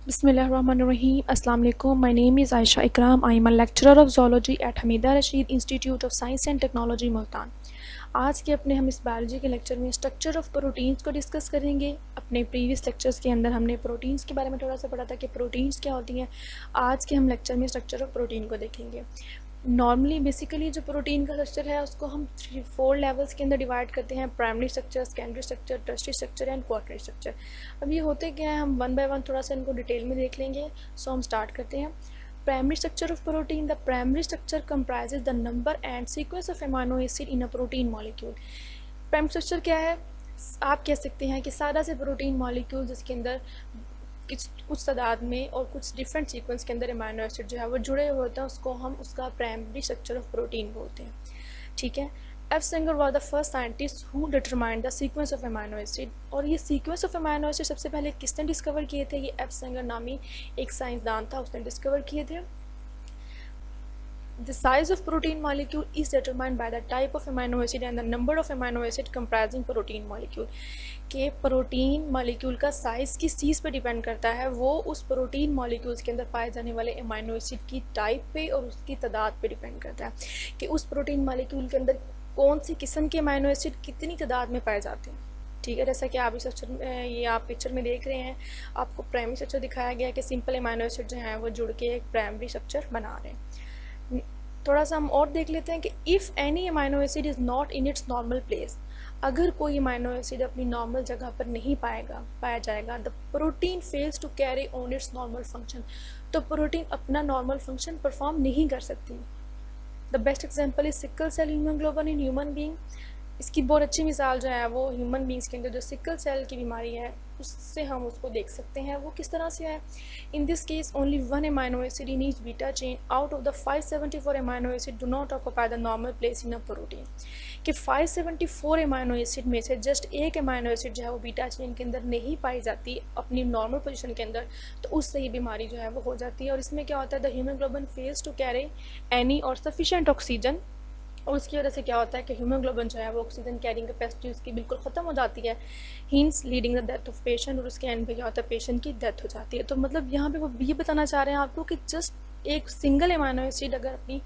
Bismillahirrahmanirrahim. Assalamu alaikum. My name is Aisha Ikram. I am a lecturer of zoology at Hamida Rashid Institute of Science and Technology, Multan. आज के अपने हम इस biology के lecture में structure of proteins को discuss करेंगे। अपने प्रीवियस लेक्चर्स के अंदर हमने प्रोटीन्स के बारे में थोड़ा सा पढ़ा था कि प्रोटीन्स क्या होती हैं। आज के हम लेक्चर में स्ट्रक्चर ऑफ प्रोटीन को देखेंगे। नॉर्मली बेसिकली जो प्रोटीन का स्ट्रक्चर है उसको हम 4 लेवल्स के अंदर डिवाइड करते हैं: primary structure, secondary structure, tertiary structure and quaternary structure. अब ये होते क्या है, हम वन बाय वन थोड़ा सा इनको डिटेल में देख लेंगे। सो हम स्टार्ट करते हैं। Primary structure of protein. The primary structure comprises the number and sequence of amino acid in a protein molecule. Primary structure क्या है? आप कह सकते हैं कि सारा से प्रोटीन मॉलिक्यूल जिसके अंदर कुछ तादाद में और कुछ डिफरेंट सीक्वेंस के अंदर अमाइनो एसिड जो है वो जुड़े हुए होते हैं, उसको हम उसका प्राइमरी स्ट्रक्चर ऑफ प्रोटीन बोलते हैं। ठीक है। F Sengar was the first scientist who determined the sequence of amino acid. और ये सीक्वेंस ऑफ अमाइनो एसिड सबसे पहले किसने डिस्कवर किए थे? ये एफ सेंगर नामी एक साइंसदान था, उसने डिस्कवर किए थे। The size of protein molecule is determined by the type of amino acid and the number of amino acid comprising protein molecule। कि प्रोटीन मॉलिक्यूल का साइज़ किस चीज़ पे डिपेंड करता है? वो उस प्रोटीन मॉलिक्यूल्स के अंदर पाए जाने वाले अमाइनो एसिड की टाइप पे और उसकी तादाद पे डिपेंड करता है कि उस प्रोटीन मॉलिक्यूल के अंदर कौन सी किस्म के अमाइनो एसिड कितनी तादाद में पाए जाते हैं। ठीक है, जैसा कि आप इस ये आप पिक्चर में देख रहे हैं, आपको प्राइमरी स्ट्रक्चर दिखाया गया है कि सिंपल अमाइनो एसिड जो हैं वो जुड़ के एक प्राइमरी स्ट्रक्चर बना रहे हैं। थोड़ा सा हम और देख लेते हैं कि if any amino acid is not in its normal place. अगर कोई अमाइनो एसिड अपनी नॉर्मल जगह पर नहीं पाया जाएगा, the protein fails to carry on its normal function. तो प्रोटीन अपना नॉर्मल फंक्शन परफॉर्म नहीं कर सकती। The best example is sickle cell haemoglobin in human being. इसकी बहुत अच्छी मिसाल जो है वो ह्यूमन बींग्स के अंदर जो सिकल सेल की बीमारी है उससे हम उसको देख सकते हैं। वो किस तरह से है? In this case only one amino acid in each beta chain out of the 574 amino acid do not occupy the normal place in a protein. कि 574 अमाइनो एसिड में से जस्ट एक अमाइनो एसिड जो है वो बीटा चेन के अंदर नहीं पाई जाती अपनी नॉर्मल पोजीशन के अंदर, तो उससे ही बीमारी जो है वो हो जाती है। और इसमें क्या होता है? The haemoglobin fails to carry any or sufficient oxygen. और उसकी वजह से क्या होता है कि हीमोग्लोबिन जो है वो ऑक्सीजन कैरिंग कैपेसिटी उसकी बिल्कुल ख़त्म हो जाती है, hints leading the death of patient. और उसके एंड पे क्या होता है? पेशेंट की डेथ हो जाती है। तो मतलब यहाँ पे वो ये बताना चाह रहे हैं आपको कि जस्ट एक सिंगल अमाइनो एसिड अगर अपनी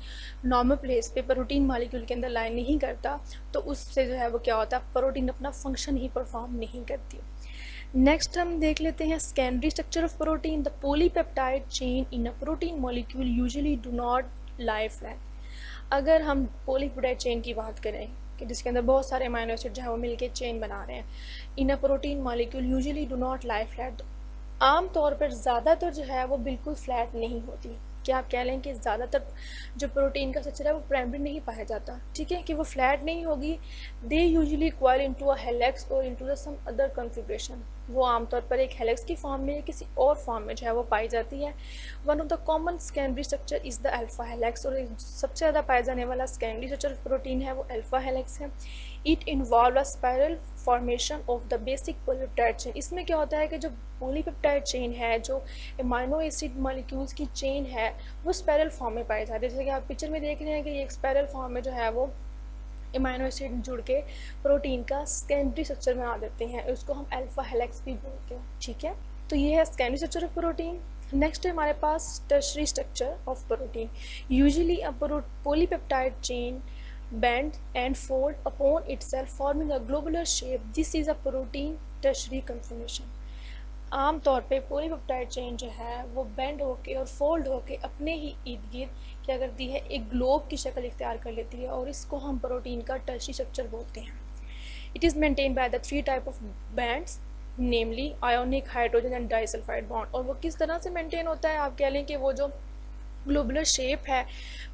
नॉर्मल प्लेस पे प्रोटीन मॉलिक्यूल के अंदर लाइन नहीं करता तो उससे जो है वो क्या होता है? प्रोटीन अपना फंक्शन ही परफॉर्म नहीं करती। नेक्स्ट हम देख लेते हैं secondary structure of protein. The polypeptide chain in a protein molecule usually do not lie flat. अगर हम पॉलीपेप्टाइड चेन की बात करें कि जिसके अंदर बहुत सारे अमाइनो एसिड जो है वो मिलके चेन बना रहे हैं, in a protein molecule usually do not lie flat. आम तौर पर ज़्यादातर जो है वो बिल्कुल फ्लैट नहीं होती। क्या आप कह लें कि ज़्यादातर जो प्रोटीन का स्ट्रक्चर है वो प्राइमरी नहीं पाया जाता। ठीक है, कि वो फ्लैट नहीं होगी। They usually coil into a helix और into the some other configuration. वो आमतौर पर एक हेलिक्स की फॉर्म में या किसी और फॉर्म में जो है वो पाई जाती है। One of the common secondary structure is the alpha helix. और सबसे ज़्यादा पाया जाने वाला सेकेंडरी स्ट्रक्चर प्रोटीन है वो अल्फा हेलिक्स है। It involve a spiral formation of the basic polypeptide chain. इसमें क्या होता है कि जो पॉलीपेप्टाइड चेन है, जो अमाइनो एसिड मॉलिक्यूल्स की चेन है, वो स्पायरल फॉर्म में पाई जाती है। जैसे कि आप पिक्चर में देख रहे हैं कि ये एक स्पायरल फॉर्म में जो है वो अमाइनो एसिड जुड़ के प्रोटीन का सेकेंडरी स्ट्रक्चर बना देते हैं। उसको हम अल्फा हेलिक्स भी बोलते हैं। ठीक है, तो ये है secondary structure of protein. Next है हमारे पास tertiary structure of protein. Usually a polypeptide chain bend and fold upon itself forming a globular shape. This is a protein tertiary conformation। आम तौर पे पॉलीपेप्टाइड चेन जो है वो बेंड होके और फोल्ड होके अपने ही इर्द गिर्द क्या करती है? एक ग्लोब की शक्ल इख्तियार कर लेती है और इसको हम प्रोटीन का टर्शरी स्ट्रक्चर बोलते हैं। It is maintain by the 3 type of bands, namely ionic, hydrogen and disulphide bond. और वो किस तरह से मेंटेन होता है? आप कह लें कि वो जो ग्लोबुलर शेप है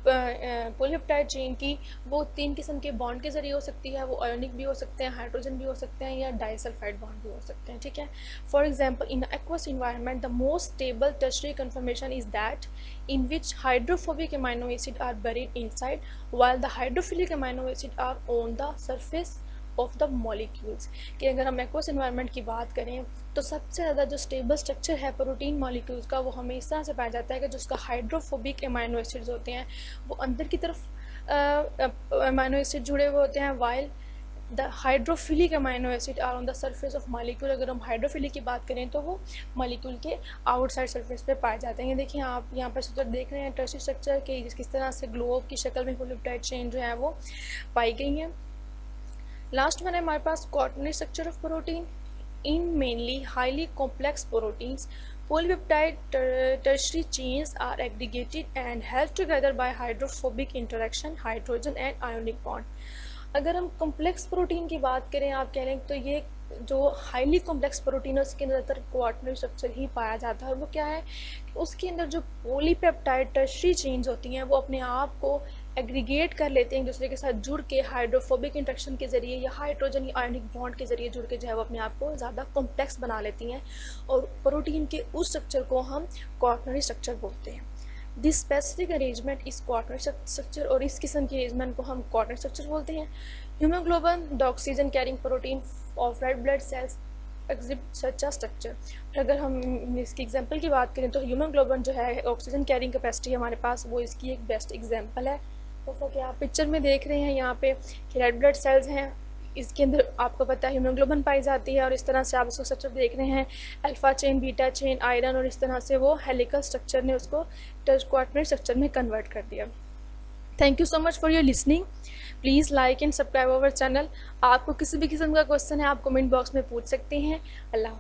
पॉलीपेप्टाइड चेन की, वो 3 किस्म के बॉन्ड के ज़रिए हो सकती है। वो आयोनिक भी हो सकते हैं, हाइड्रोजन भी हो सकते हैं, या डाइसल्फाइड बॉन्ड भी हो सकते हैं। ठीक है, for example in aqueous environment the most stable tertiary conformation is that in which hydrophobic amino acid are buried inside while the hydrophilic amino acid are on the surface of the molecules. कि अगर हम aqueous environment की बात करें तो सबसे ज़्यादा जो स्टेबल स्ट्रक्चर है प्रोटीन मॉलिक्यूल्स का वो हमें इस तरह से पाया जाता है कि जो उसका हाइड्रोफोबिक अमाइनो एसिड्स होते हैं वो अंदर की तरफ अमाइनो एसिड जुड़े हुए होते हैं, while the hydrophilic amino acid are on the surface of molecule. अगर हम हाइड्रोफिलिक की बात करें तो वो मॉलिक्यूल के आउटसाइड सरफेस पे पाए जाते हैं। देखिए आप यहाँ पर स्ट्रक्चर देख रहे हैं टर्शियरी स्ट्रक्चर के, किस तरह से ग्लोब की शक्ल में पॉलीपेप्टाइड चेन जो है वो पाई गई है। लास्ट में हमारे पास quaternary structure of protein. In mainly highly complex proteins, polypeptide tertiary chains are aggregated and held together by hydrophobic interaction, hydrogen and ionic bond। अगर हम कॉम्प्लेक्स प्रोटीन की बात करें आप कह लें तो ये जो हाईली कॉम्प्लेक्स प्रोटीन है उसके अंदर क्वाaternary स्ट्रक्चर ही पाया जाता है। और वो क्या है, उसके अंदर जो पॉलीपेप्टाइड टर्शियरी चेन्स होती हैं वो अपने आप को एग्रीगेट कर लेते हैं एक दूसरे के साथ जुड़ के हाइड्रोफोबिक इंट्रैक्शन के ज़रिए या हाइड्रोजन या आयनिक बॉन्ड के ज़रिए जुड़ के जो है वो अपने आप को ज़्यादा कॉम्प्लेक्स बना लेती हैं और प्रोटीन के उस स्ट्रक्चर को हम क्वाaternary स्ट्रक्चर बोलते हैं। दिस स्पेसिफिक अरेंजमेंट इस क्वाaternary स्ट्रक्चर और इस किस्म के अरेंजमेंट को हम क्वाaternary स्ट्रक्चर बोलते हैं। Haemoglobin the oxygen carrying protein of red blood cells exhibit such a structure. अगर हम इसकी एग्जांपल की बात करें तो हीमोग्लोबिन जो है ऑक्सीजन कैरिंग कैपेसिटी हमारे पास वो इसकी एक बेस्ट एग्जांपल है। जैसा कि आप पिक्चर में देख रहे हैं यहाँ पे कि रेड ब्लड सेल्स हैं, इसके अंदर आपको पता है हीमोग्लोबिन पाई जाती है और इस तरह से आप उसका स्ट्रक्चर देख रहे हैं alpha chain, beta chain, iron, और इस तरह से वो हेलिकल स्ट्रक्चर ने उसको क्वाaternary स्ट्रक्चर में कन्वर्ट कर दिया। Thank you so much for your listening. Please like and subscribe our channel. आपको किसी भी किस्म का क्वेश्चन है आप कमेंट बॉक्स में पूछ सकते हैं। अल्लाह।